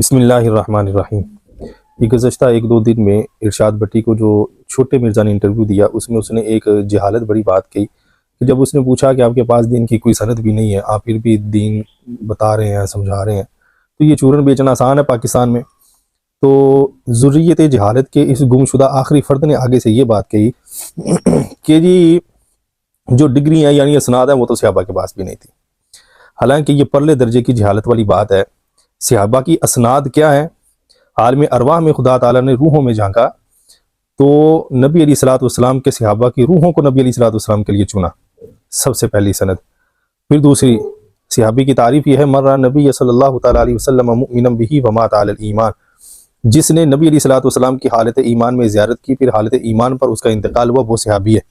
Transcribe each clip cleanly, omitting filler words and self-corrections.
بسم اللہ الرحمن الرحیم۔ یہ گزشتہ ایک دو دن میں ارشاد بٹی کو جو چھوٹے مرزا نے انٹرویو دیا، اس میں اس نے ایک جہالت بڑی بات کہی کہ جب اس نے پوچھا کہ آپ کے پاس دین کی کوئی سند بھی نہیں ہے، آپ پھر بھی دین بتا رہے ہیں، سمجھا رہے ہیں، تو یہ چورن بیچنا آسان ہے پاکستان میں؟ تو ذریت جہالت کے اس گمشدہ آخری فرد نے آگے سے یہ بات کہی کہ جی جو ڈگری ہیں یعنی اسناد ہیں وہ تو صحابہ کے پاس بھی نہیں تھی۔ حالانکہ یہ پرلے درجے کی جہالت والی بات ہے۔ صحابہ کی اسناد کیا ہے؟ عالم ارواح میں خدا تعالیٰ نے روحوں میں جھانکا تو نبی علیہ الصلوۃ والسلام کے صحابہ کی روحوں کو نبی علیہ الصلوۃ والسلام کے لیے چنا، سب سے پہلی سند۔ پھر دوسری صحابی کی تعریف یہ ہے، مرہ نبی صلی اللہ تعالیٰ علیہ وسلم مؤمنا بہ ومات علی الایمان، جس نے نبی علیہ الصلوۃ والسلام کی حالت ایمان میں زیارت کی، پھر حالت ایمان پر اس کا انتقال ہوا، وہ صحابی ہے۔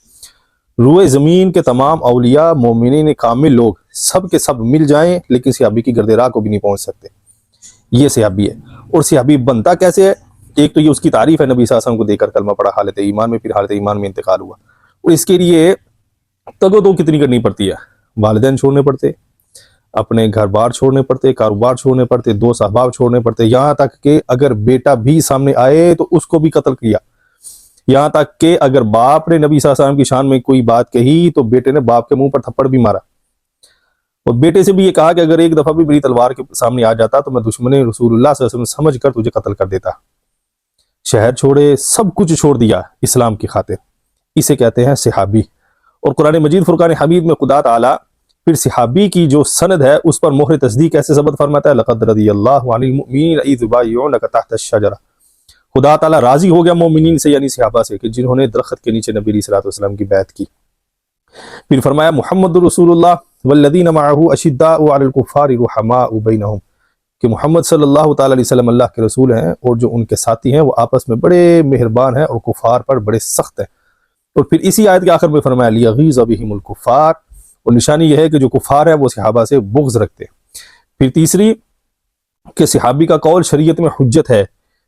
روئے زمین کے تمام اولیاء مومنین کامل لوگ سب کے سب مل جائیں لیکن صحابی کی گرد راہ کو بھی نہیں پہنچ سکتے، یہ صحابی ہے۔ اور صحابی بنتا کیسے ہے؟ ایک تو یہ اس کی تعریف ہے، نبی صلی اللہ علیہ وسلم کو دیکھ کر کلمہ پڑھا حالت ایمان میں، پھر حالت ایمان میں انتقال ہوا، اور اس کے لیے تگ و دو کتنی کرنی پڑتی ہے، والدین چھوڑنے پڑتے، اپنے گھر بار چھوڑنے پڑتے، کاروبار چھوڑنے پڑتے، دوست احباب چھوڑنے پڑتے، یہاں تک کہ اگر بیٹا بھی سامنے آئے تو اس کو بھی قتل کیا، یہاں تک کہ اگر باپ نے نبی صلی اللہ علیہ وسلم کی شان میں کوئی بات کہی تو بیٹے نے باپ کے منہ پر تھپڑ بھی مارا، اور بیٹے سے بھی یہ کہا کہ اگر ایک دفعہ بھی میری تلوار کے سامنے آ جاتا تو میں دشمن رسول اللہ صلی اللہ علیہ وسلم سمجھ کر تجھے قتل کر دیتا۔ شہر چھوڑے، سب کچھ چھوڑ دیا اسلام کی خاطر، اسے کہتے ہیں صحابی۔ اور قرآن مجید فرقان حمید میں خدا تعالیٰ پھر صحابی کی جو سند ہے اس پر مہر تصدیق ایسے ثبت فرماتا ہے، لقد رضی اللہ عن المؤمنین اذ یبایعونک تحت الشجرہ، خدا تعالیٰ راضی ہو گیا مومنین سے یعنی صحابہ سے کہ جنہوں نے درخت کے نیچے نبی علیہ الصلوۃ والسلام کی بیعت کی۔ پھر فرمایا محمد رسول اللہ والذین معہ اشداء علی الکفار رحماء بینہم، کہ محمد صلی اللہ تعالیٰ علیہ وسلم اللہ کے رسول ہیں اور جو ان کے ساتھی ہیں وہ آپس میں بڑے مہربان ہیں اور کفار پر بڑے سخت ہیں۔ اور پھر اسی آیت کے آخر میں فرمایا لیغیظ بہم الکفار، اور نشانی یہ ہے کہ جو کفار ہیں وہ صحابہ سے بغض رکھتے ہیں۔ پھر تیسری کہ صحابی کا قول شریعت میں حجت ہے،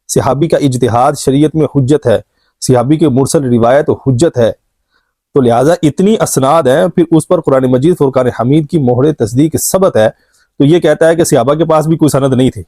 صحابی کا اجتہاد شریعت میں حجت ہے، صحابی کے مرسل روایت حجت ہے، تو لہٰذا اتنی اسناد ہیں، پھر اس پر قرآن مجید فرقان حمید کی مہر تصدیق ثبت ہے، تو یہ کہتا ہے کہ صحابہ کے پاس بھی کوئی سند نہیں تھی،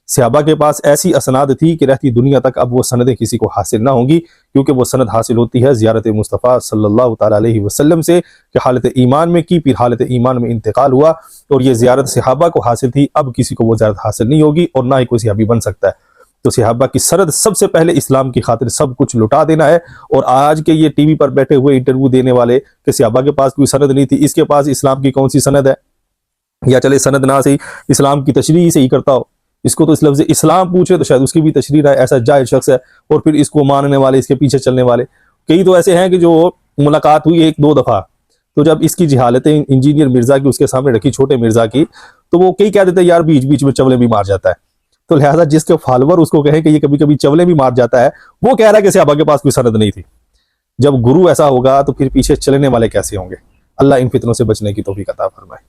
صحابہ کے پاس ایسی اسناد تھی کہ رہتی دنیا تک اب وہ سندیں کسی کو حاصل نہ ہوں گی، کیونکہ وہ سند حاصل ہوتی ہے زیارت مصطفیٰ صلی اللہ تعالیٰ علیہ وسلم سے کہ حالت ایمان میں کی، پھر حالت ایمان میں انتقال ہوا، اور یہ زیارت صحابہ کو حاصل تھی، اب کسی کو وہ زیارت حاصل نہیں ہوگی اور نہ ہی کوئی صحابی بن سکتا ہے۔ تو صحابہ کی سند سب سے پہلے اسلام کی خاطر سب کچھ لٹا دینا ہے، اور آج کے یہ ٹی وی پر بیٹھے ہوئے انٹرویو دینے والے کہ صحابہ کے پاس کوئی سند نہیں تھی، اس کے پاس اسلام کی کون سی سند ہے؟ یا چلے سند نہ صحیح اسلام کی تشریح سے ہی کرتا ہو، اس کو تو اس لفظ اسلام پوچھے تو شاید اس کی بھی تشریح ہے، ایسا جاہل شخص ہے، اور پھر اس کو ماننے والے، اس کے پیچھے چلنے والے کئی تو ایسے ہیں کہ جو ملاقات ہوئی ایک دو دفعہ، تو جب اس کی جہالتیں انجینئر مرزا کی اس کے سامنے رکھی، چھوٹے مرزا کی، تو وہ کئی کہہ دیتے ہیں یار بیچ بیچ میں چولے بھی مار جاتا ہے۔ تو لہٰذا جس کے فالوور اس کو کہیں کہ یہ کبھی کبھی چولے بھی مار جاتا ہے، وہ کہہ رہا ہے کہ صحابہ کے پاس کوئی سند نہیں تھی۔ جب گرو ایسا ہوگا تو پھر پیچھے چلنے والے کیسے ہوں گے؟ اللہ ان فتنوں سے بچنے کی توفیق عطا فرمائے۔